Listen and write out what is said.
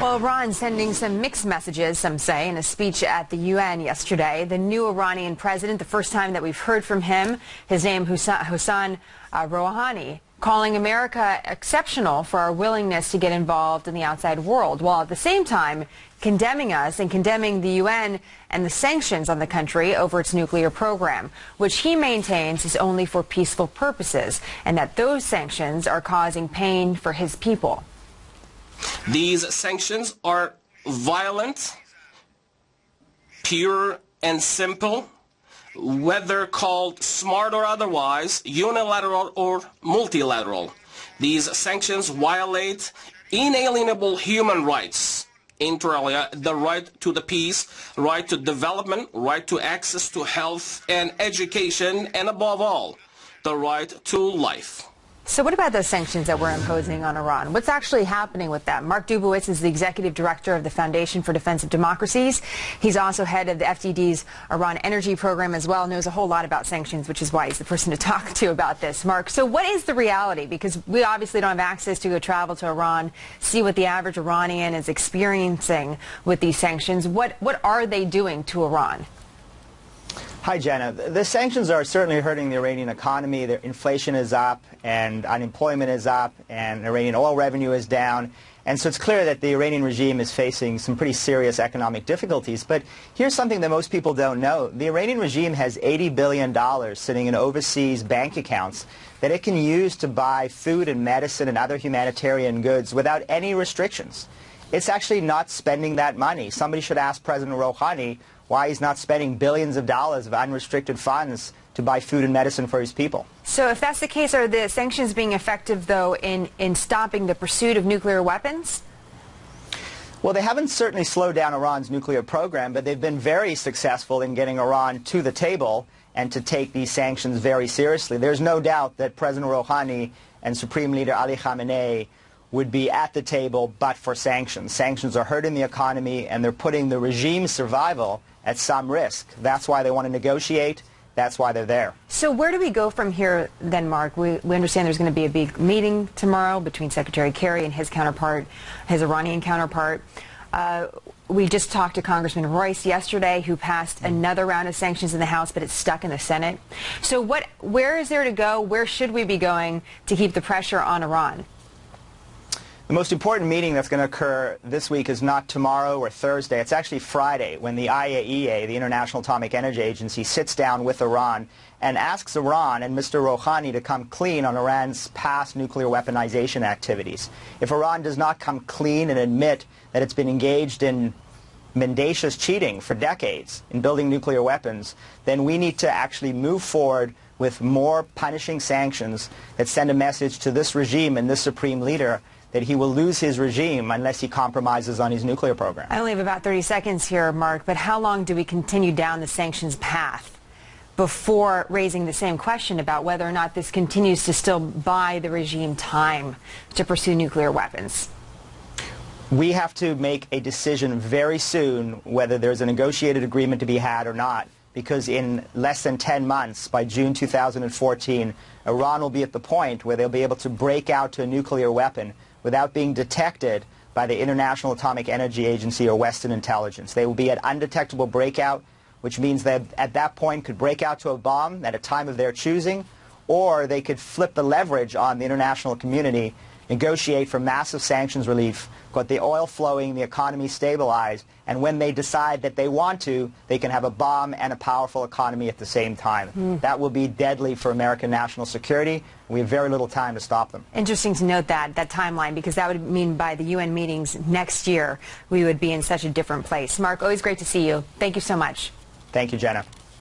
Well, Iran sending some mixed messages, some say, in a speech at the UN yesterday. The new Iranian president, the first time that we've heard from him, his name Hassan Rouhani, calling America exceptional for our willingness to get involved in the outside world, while at the same time condemning us and condemning the UN and the sanctions on the country over its nuclear program, which he maintains is only for peaceful purposes, and that those sanctions are causing pain for his people. These sanctions are violent, pure and simple, whether called smart or otherwise, unilateral or multilateral. These sanctions violate inalienable human rights, inter alia, the right to the peace, right to development, right to access to health and education, and above all, the right to life. So what about those sanctions that we're imposing on Iran? What's actually happening with them? Mark Dubowitz is the executive director of the Foundation for Defense of Democracies. He's also head of the FDD's Iran energy program as well, knows a whole lot about sanctions, which is why he's the person to talk to about this. Mark, so what is the reality? Because we obviously don't have access to go travel to Iran, see what the average Iranian is experiencing with these sanctions. What are they doing to Iran? Hi, Jenna. The sanctions are certainly hurting the Iranian economy. The inflation is up and unemployment is up and Iranian oil revenue is down. And so it's clear that the Iranian regime is facing some pretty serious economic difficulties. But here's something that most people don't know. The Iranian regime has $80 billion sitting in overseas bank accounts that it can use to buy food and medicine and other humanitarian goods without any restrictions. It's actually not spending that money. Somebody should ask President Rouhani why he's not spending billions of dollars of unrestricted funds to buy food and medicine for his people. So if that's the case, are the sanctions being effective, though, in stopping the pursuit of nuclear weapons? Well, they haven't certainly slowed down Iran's nuclear program, but they've been very successful in getting Iran to the table and to take these sanctions very seriously. There's no doubt that President Rouhani and Supreme Leader Ali Khamenei would be at the table but for sanctions. Sanctions are hurting the economy and they're putting the regime's survival at some risk. That's why they want to negotiate. That's why they're there. So where do we go from here then, Mark? We understand there's going to be a big meeting tomorrow between Secretary Kerry and his counterpart, his Iranian counterpart. We just talked to Congressman Royce yesterday, who passed another round of sanctions in the House, but it's stuck in the Senate. So where is there to go? Where should we be going to keep the pressure on Iran? The most important meeting that's going to occur this week is not tomorrow or Thursday. It's actually Friday, when the IAEA, the International Atomic Energy Agency, sits down with Iran and asks Iran and Mr. Rouhani to come clean on Iran's past nuclear weaponization activities. If Iran does not come clean and admit that it's been engaged in mendacious cheating for decades in building nuclear weapons, then we need to actually move forward with more punishing sanctions that send a message to this regime and this supreme leader that he will lose his regime unless he compromises on his nuclear program. I only have about 30 seconds here, Mark, but how long do we continue down the sanctions path before raising the same question about whether or not this continues to still buy the regime time to pursue nuclear weapons? We have to make a decision very soon whether there's a negotiated agreement to be had or not, because in less than 10 months, by June 2014, Iran will be at the point where they'll be able to break out to a nuclear weapon without being detected by the International Atomic Energy Agency or Western intelligence. They will be at undetectable breakout, which means that at that point could break out to a bomb at a time of their choosing, or they could flip the leverage on the international community, negotiate for massive sanctions relief, got the oil flowing, the economy stabilized, and when they decide that they want to, they can have a bomb and a powerful economy at the same time. That will be deadly for American national security. We have very little time to stop them. Interesting to note that timeline, because that would mean by the UN meetings next year, we would be in such a different place. Mark, always great to see you. Thank you so much. Thank you, Jenna.